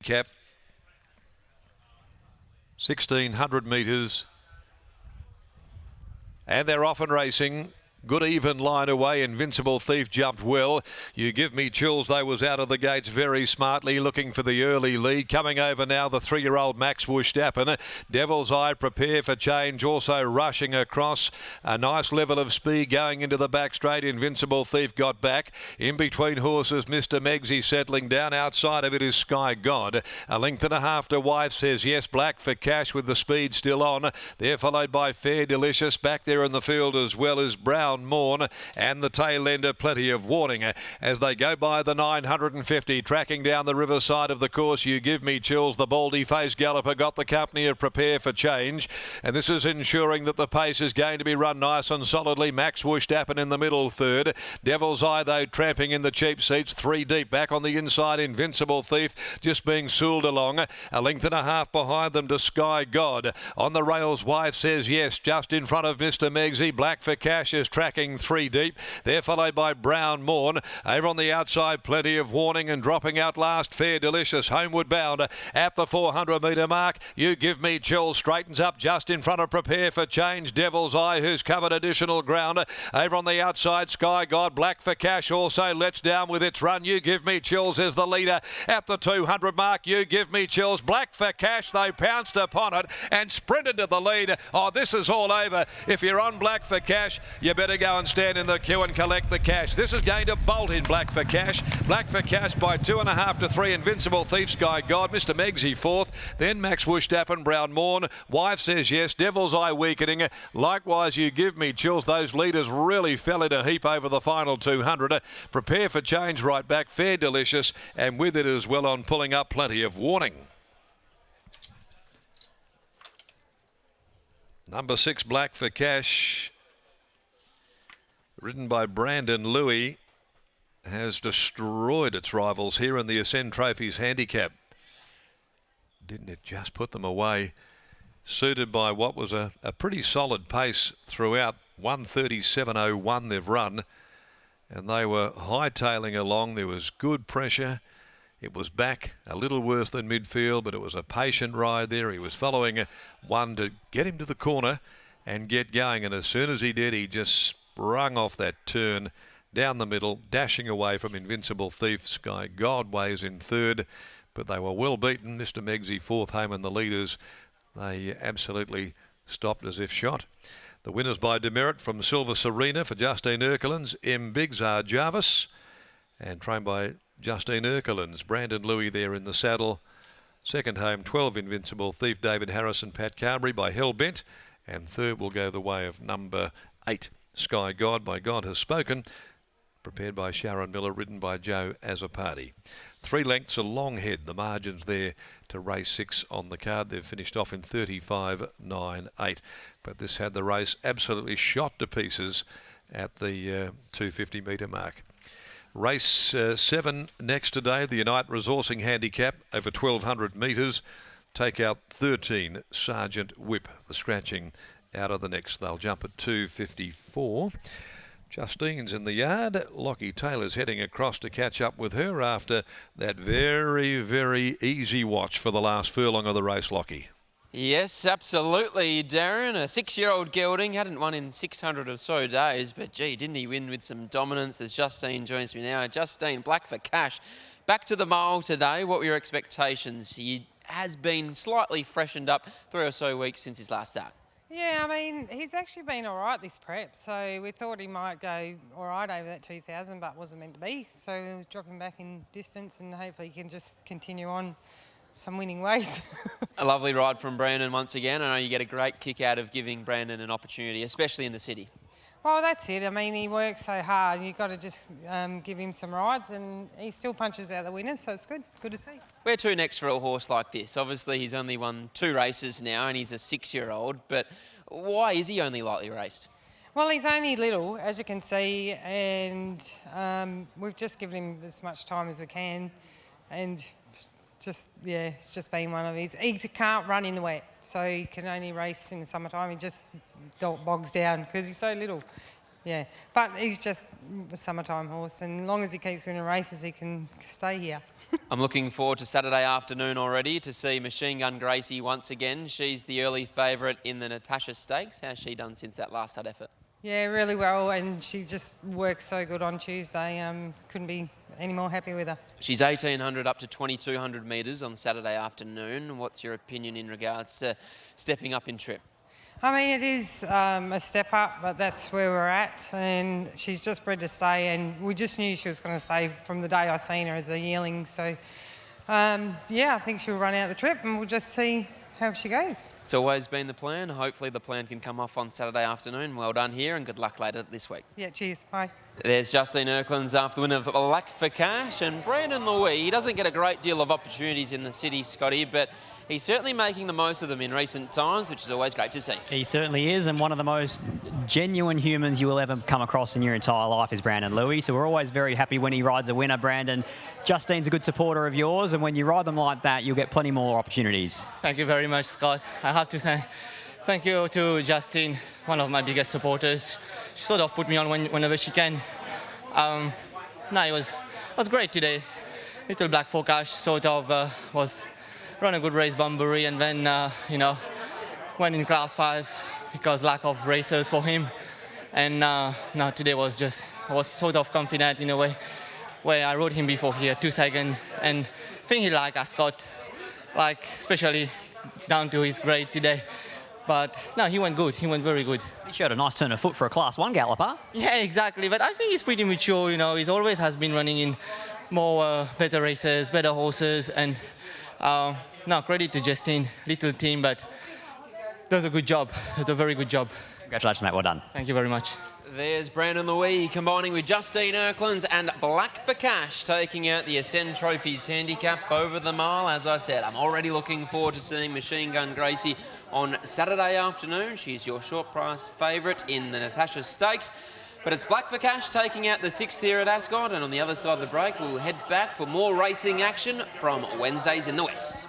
Cap. 1,600 metres. And they're off and racing. Good even line away. Invincible Thief jumped well. You Give Me Chills, though, was out of the gates very smartly, looking for the early lead. Coming over now, the 3-year-old Max Verstappen. Devil's Eye, Prepare for Change, also rushing across. A nice level of speed going into the back straight. Invincible Thief got back. In between horses, Mr. Megsy settling down. Outside of it is Sky God. A length and a half to Wife Says Yes. Black for Cash with the speed still on. They're followed by Fair Delicious. Back there in the field as well as Brown Morn and the tail ender Plenty of Warning as they go by the 950, tracking down the riverside of the course. You Give Me Chills. The baldy face galloper got the company of Prepare for Change, and this is ensuring that the pace is going to be run nice and solidly. Max Verstappen in the middle third. Devil's Eye, though, tramping in the cheap seats, 3 deep. Back on the inside, Invincible Thief just being sooled along. A length and a half behind them to Sky God. On the rails, Wife Says Yes, just in front of Mr. Megsy. Black for Cash is tracking 3 deep. They're followed by Brown Morn. Over on the outside, Plenty of Warning, and dropping out last, Fair Delicious, homeward bound at the 400 metre mark. You Give Me Chills straightens up just in front of Prepare for Change. Devil's Eye, who's covered additional ground. Over on the outside, Sky God. Black for Cash also lets down with its run. You Give Me Chills is the leader at the 200 mark. You Give Me Chills. Black for Cash, they pounced upon it and sprinted to the lead. Oh, this is all over. If you're on Black for Cash, you better go and stand in the queue and collect the cash. This is going to bolt in Black for Cash. Black for Cash by 2.5 to 3. Invincible Thief, Sky God. Mr. Megsy fourth. Then Max Verstappen, Brown Morn. Wife Says Yes. Devil's Eye weakening. Likewise, You Give Me Chills. Those leaders really fell in a heap over the final 200. Prepare for Change right back. Fair Delicious. And with it as well on pulling up Plenty of Warning. Number 6, Black for Cash, ridden by Brandon Louis, has destroyed its rivals here in the Ascend Trophies handicap. Didn't it just put them away? Suited by what was a pretty solid pace throughout. 1:37.01 they've run, and they were hightailing along. There was good pressure. It was back a little worse than midfield, but it was a patient ride there. He was following one to get him to the corner and get going, and as soon as he did, he just sprung off that turn down the middle, dashing away from Invincible Thief. Sky God weighs in third, but they were well beaten. Mr. Megsy fourth home, and the leaders, they absolutely stopped as if shot. The winners by demerit from Silver Serena for Justine Erkelen's M. Biggs are Jarvis, and trained by Justine Erkelen's Brandon Louis there in the saddle. Second home, 12 Invincible Thief, David Harrison, Pat Carberry by Hellbent, and third will go the way of number 8, Sky God by God Has Spoken, prepared by Sharon Miller, ridden by Joe Azzopardi. 3 lengths a long head, the margins there to race 6 on the card. They've finished off in 35.98, but this had the race absolutely shot to pieces at the 250 metre mark. Race 7 next today, the Unite Resourcing Handicap over 1,200 metres. Take out 13 Sergeant Whip, the scratching out of the next. They'll jump at 2:54. Justine's in the yard. Lockie Taylor's heading across to catch up with her after that very, very easy watch for the last furlong of the race, Lockie. Yes, absolutely, Darren. A 6-year-old gelding, hadn't won in 600 or so days, but gee, didn't he win with some dominance as Justine joins me now. Justine, Black for Cash. Back to the mile today. What were your expectations? He has been slightly freshened up 3 or so weeks since his last start. Yeah, I mean, he's actually been all right this prep, so we thought he might go all right over that 2,000, but wasn't meant to be. So we'll drop him back in distance and hopefully he can just continue on some winning ways. A lovely ride from Brandon once again. I know you get a great kick out of giving Brandon an opportunity, especially in the city. Well, that's it. I mean, he works so hard. You've got to just give him some rides, and he still punches out the winners, so it's good. Good to see. Where to next for a horse like this? Obviously, he's only won 2 races now, and he's a 6-year-old, but why is he only lightly raced? Well, he's only little, as you can see, and we've just given him as much time as we can, and it's just been one of his. He can't run in the wet, so he can only race in the summertime. He just bogs down because he's so little. Yeah, but he's just a summertime horse, and as long as he keeps winning races, he can stay here. I'm looking forward to Saturday afternoon already to see Machine Gun Gracie once again. She's the early favourite in the Natasha Stakes. How's she done since that last stud effort? Yeah, really well, and she just worked so good on Tuesday. Couldn't be any more happy with her. She's 1,800 up to 2,200 metres on Saturday afternoon. What's your opinion in regards to stepping up in trip? I mean, it is a step up, but that's where we're at, and she's just bred to stay, and we just knew she was going to stay from the day I seen her as a yearling. So, yeah, I think she'll run out the trip, and we'll just see how she goes. It's always been the plan. Hopefully the plan can come off on Saturday afternoon. Well done here, and good luck later this week. Yeah, cheers. Bye. There's Justine Erklan's after the win of Black for Cash, and Brandon Louis. He doesn't get a great deal of opportunities in the city, Scotty, but he's certainly making the most of them in recent times, which is always great to see. He certainly is, and one of the most genuine humans you will ever come across in your entire life is Brandon Louis. So we're always very happy when he rides a winner, Brandon. Justine's a good supporter of yours, and when you ride them like that, you'll get plenty more opportunities. Thank you very much, Scott. I have to say thank you to Justine, one of my biggest supporters. She sort of put me on whenever she can. No, it was great today. Little Black for Cash sort of was run a good race, Bunbury, and then went in class 5 because lack of racers for him. And no, today was just, I was sort of confident in a way where I rode him before here 2 seconds, and I think he liked Ascot, like especially down to his grade today. But no, he went good. He went very good. He showed a nice turn of foot for a Class 1 galloper. Yeah, exactly. But I think he's pretty mature. He's always has been running in more better races, better horses, and no, credit to Justine, little team, but does a good job. Does a very good job. Congratulations, mate. Well done. Thank you very much. There's Brandon Louis combining with Justine Erklan's and Black for Cash, taking out the Ascend Trophies handicap over the mile. As I said, I'm already looking forward to seeing Machine Gun Gracie on Saturday afternoon. She's your short price favourite in the Natasha Stakes. But it's Black for Cash taking out the 6th here at Ascot, and on the other side of the break we'll head back for more racing action from Wednesdays in the West.